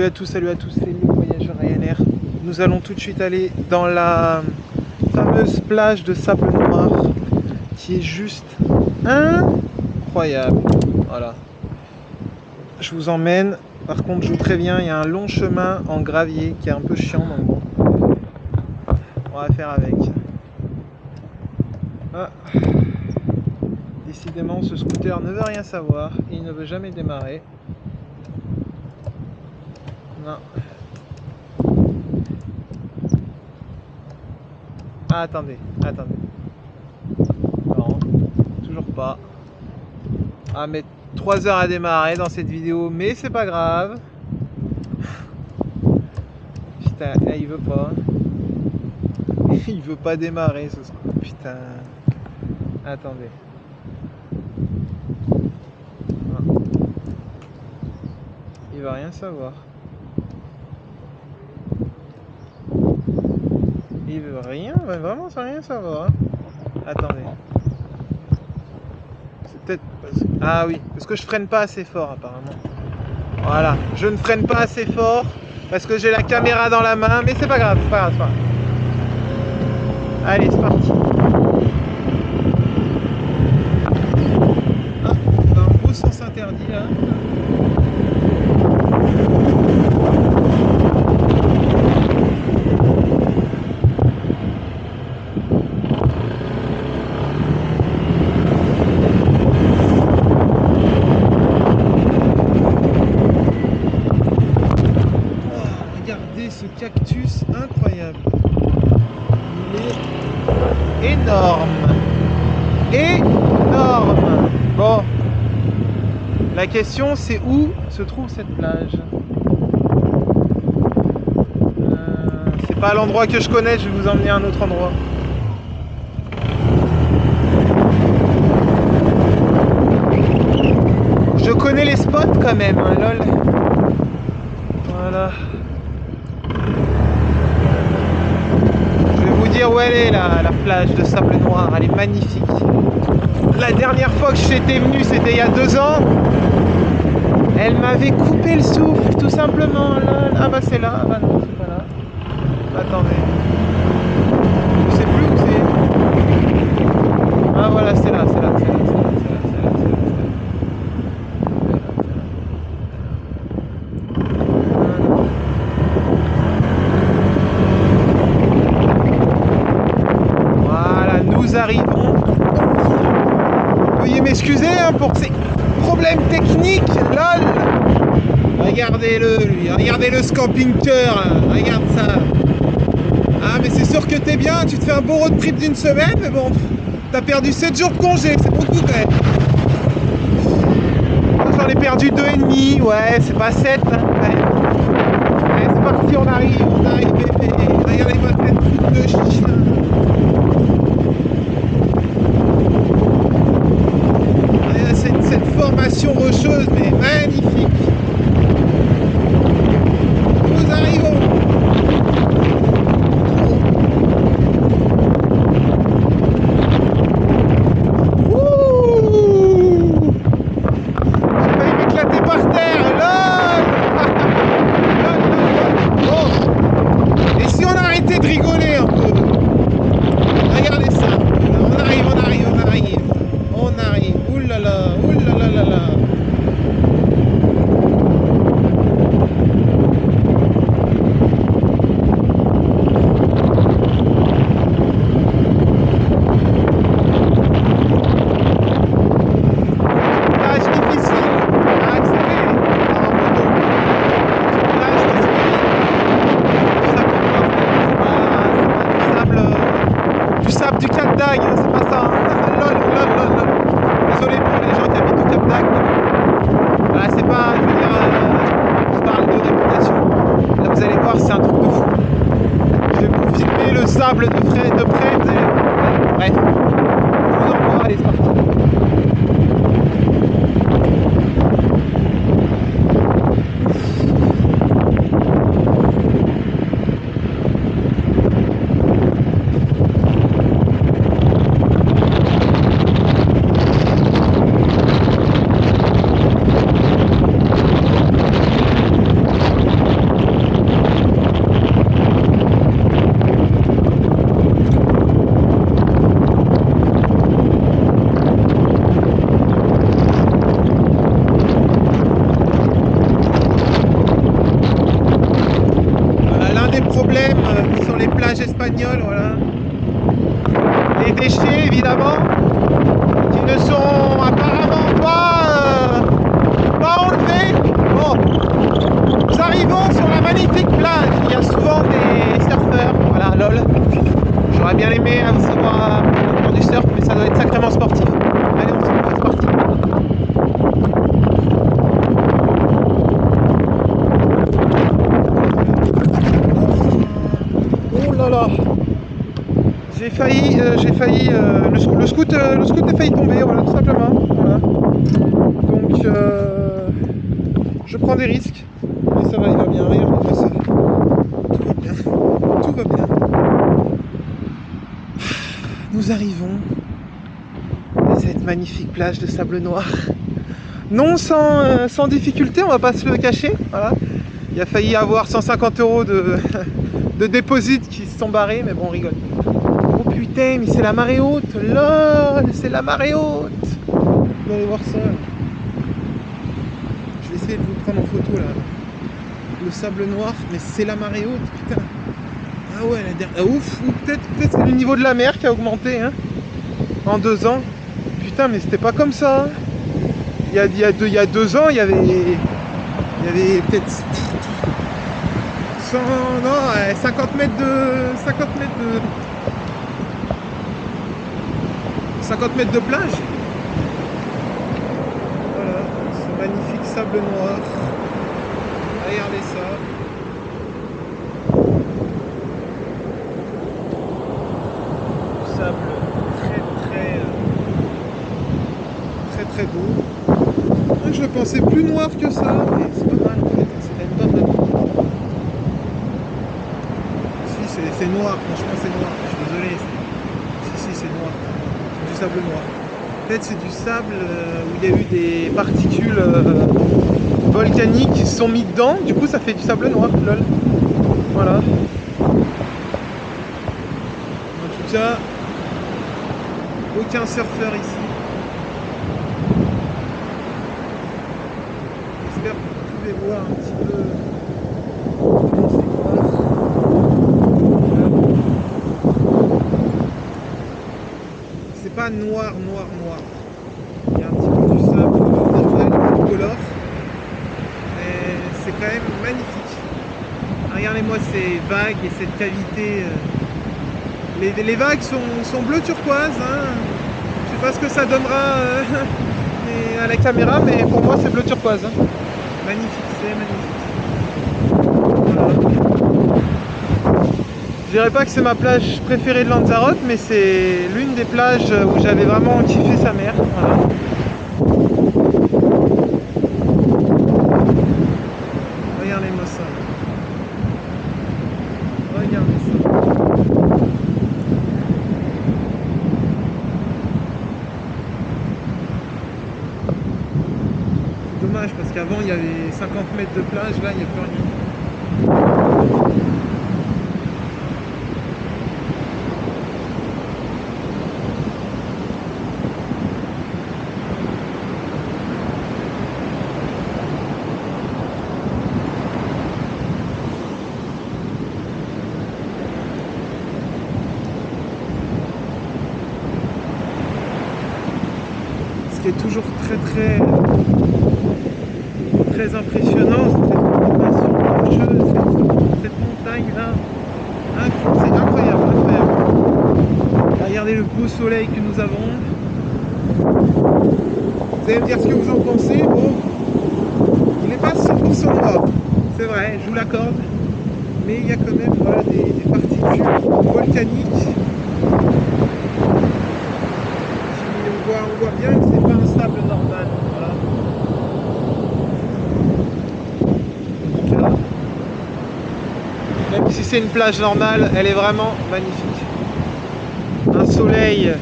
Salut à tous, c'est le voyageur Ryanair. Nous allons tout de suite aller dans la fameuse plage de sable noir qui est juste incroyable. Voilà. Je vous emmène. Par contre, je vous préviens, il y a un long chemin en gravier qui est un peu chiant, donc bon. On va faire avec. Ah. Décidément, ce scooter ne veut rien savoir et il ne veut jamais démarrer. Non. Ah, attendez. Non, toujours pas. Ah, mais 3 heures à démarrer dans cette vidéo, mais c'est pas grave. Putain, il veut pas. Il veut pas démarrer ce scooter. Putain. Attendez. Non. Il va rien savoir. Il veut rien, vraiment ça rien savoir. Attendez. C'est peut-être parce que... Ah oui, parce que je freine pas assez fort apparemment. Voilà, je ne freine pas assez fort parce que j'ai la caméra dans la main, mais c'est pas grave, c'est pas grave. Allez, c'est parti. Ah, on a un beau sens interdit là. Ce cactus incroyable, il est énorme. Bon, la question c'est où se trouve cette plage. C'est pas l'endroit que je connais, je vais vous emmener à un autre endroit. Je connais les spots quand même, hein, lol. Voilà. Où elle est la plage de sable noir, elle est magnifique. La dernière fois que j'étais venu, c'était il y a 2 ans. Elle m'avait coupé le souffle, tout simplement. Là. Ah bah c'est là, ah bah non, c'est pas là. Attendez. Je sais plus où c'est. Ah voilà, c'est là. Nous arrivons. Veuillez m'excuser hein, pour ces problèmes techniques, lol. Regardez-le, lui. Regardez-le ce camping-cœur. Regarde ça. Ah, mais c'est sûr que t'es bien. Tu te fais un beau road trip d'1 semaine, mais bon, t'as perdu 7 jours de congé. C'est beaucoup quand même. Moi, j'en ai perdu 2,5. Ouais, c'est pas 7. Hein, ouais. Allez, c'est parti, on arrive, bébé. Regardez-moi cette foule de chien. Cette formation rocheuse, mais magnifique. Nous arrivons. Ouh, j'ai failli m'éclater par terre. Lol. Bon. Et si on arrêtait de rigoler un peu? Regardez ça. On arrive. Ouh là là. Plage difficile à accéder en moto. Plage du sable du Cap d'Agde, c'est pas ça. Lol. Désolé pour les gens qui habitent au Cap d'Agde. Voilà, c'est pas, je veux dire, je parle de réputation. Là, vous allez voir, c'est un truc de fou. Je vais vous filmer le sable de près, vous allez voir. Bref, je vous envoie, allez, c'est parti. les plages espagnoles, voilà. Les déchets, évidemment, qui ne sont apparemment pas enlevés. Bon, nous arrivons sur la magnifique plage. Il y a souvent des surfeurs. Voilà, lol. J'aurais bien aimé savoir faire du surf, mais ça doit être sacrément sportif. Allez, on s'en va, c'est parti. Oh là là. J'ai failli, le scout a failli tomber, voilà, tout simplement. Voilà. Donc, je prends des risques, mais ça va, il va bien, regarde ça. Tout va bien, tout va bien. Nous arrivons à cette magnifique plage de sable noir. Non sans difficulté, on va pas se le cacher. Voilà. Il a failli avoir 150 € de déposit qui se sont barrés, mais bon, on rigole. Oh putain, mais c'est la marée haute, lol, c'est la marée haute. Vous allez voir ça. Je vais essayer de vous prendre en photo là. Le sable noir, mais c'est la marée haute, putain. Ah ouais, la dernière. Ah, ouf, ou peut-être c'est le niveau de la mer qui a augmenté, hein, en 2 ans. Putain, mais c'était pas comme ça. Il y a 2 ans, il y avait peut-être 100, non, 50 mètres de 50 mètres de plage. Voilà, ce magnifique sable noir. Regardez ça. Du sable très beau. Moi, je le pensais plus noir que ça. Et c'est pas mal, c'est même pas mal. Si, c'est noir, franchement c'est noir. Je suis désolé. Si, c'est noir. C'est du sable noir. Peut-être c'est du sable où il y a eu des particules volcaniques qui se sont mis dedans. Du coup, ça fait du sable noir. Lol. Voilà. En tout cas, aucun surfeur ici. J'espère que vous pouvez voir un petit peu comment c'est noir. C'est pas noir. Il y a un petit peu du sable naturel, color. Mais c'est quand même magnifique. Regardez-moi ces vagues et cette cavité. Les vagues sont bleu turquoise. Hein. Je sais pas ce que ça donnera à la caméra, mais pour moi c'est bleu turquoise. Hein. Magnifique, c'est magnifique. Voilà. Je dirais pas que c'est ma plage préférée de Lanzarote, mais c'est l'une des plages où j'avais vraiment kiffé sa mer. Voilà. Regardez-moi ça. Regardez ça. Dommage parce qu'avant il y avait 50 mètres de plage, là il n'y a plus rien. Ce qui est toujours très impressionnant, c'est cette formation rocheuse, cette montagne là. C'est incroyable. Regardez le beau soleil que nous avons. Vous allez me dire ce que vous en pensez. Bon, il n'est pas 100% noir, c'est vrai, je vous l'accorde. Mais il y a quand même voilà, des particules volcaniques. On voit bien que c'est pas un sable normal. Voilà. Même si c'est une plage normale, elle est vraiment magnifique. Un soleil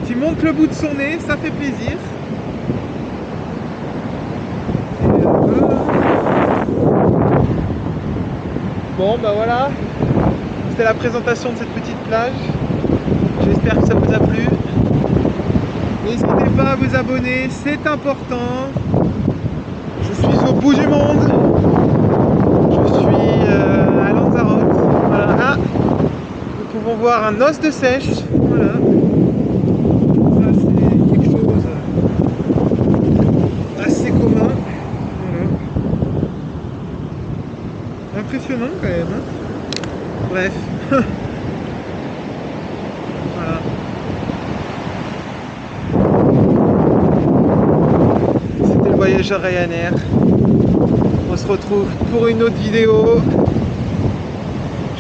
qui monte le bout de son nez, ça fait plaisir. Bon, bah voilà, c'était la présentation de cette petite plage. J'espère que ça vous a plu. N'hésitez pas à vous abonner, c'est important. Je suis au bout du monde. Je suis à Lanzarote. Voilà. vont voir un os de sèche. Voilà. Ça, c'est quelque chose assez commun. Voilà. Impressionnant quand même. Hein. Bref. Voilà. C'était le voyageur Ryanair. On se retrouve pour une autre vidéo.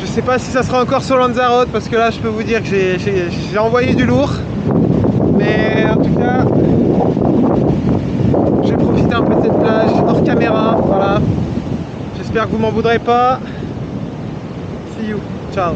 Je sais pas si ça sera encore sur Lanzarote parce que là je peux vous dire que j'ai envoyé du lourd. Mais en tout cas, j'ai profité un peu de cette plage hors caméra. Voilà. J'espère que vous m'en voudrez pas. See you. Ciao.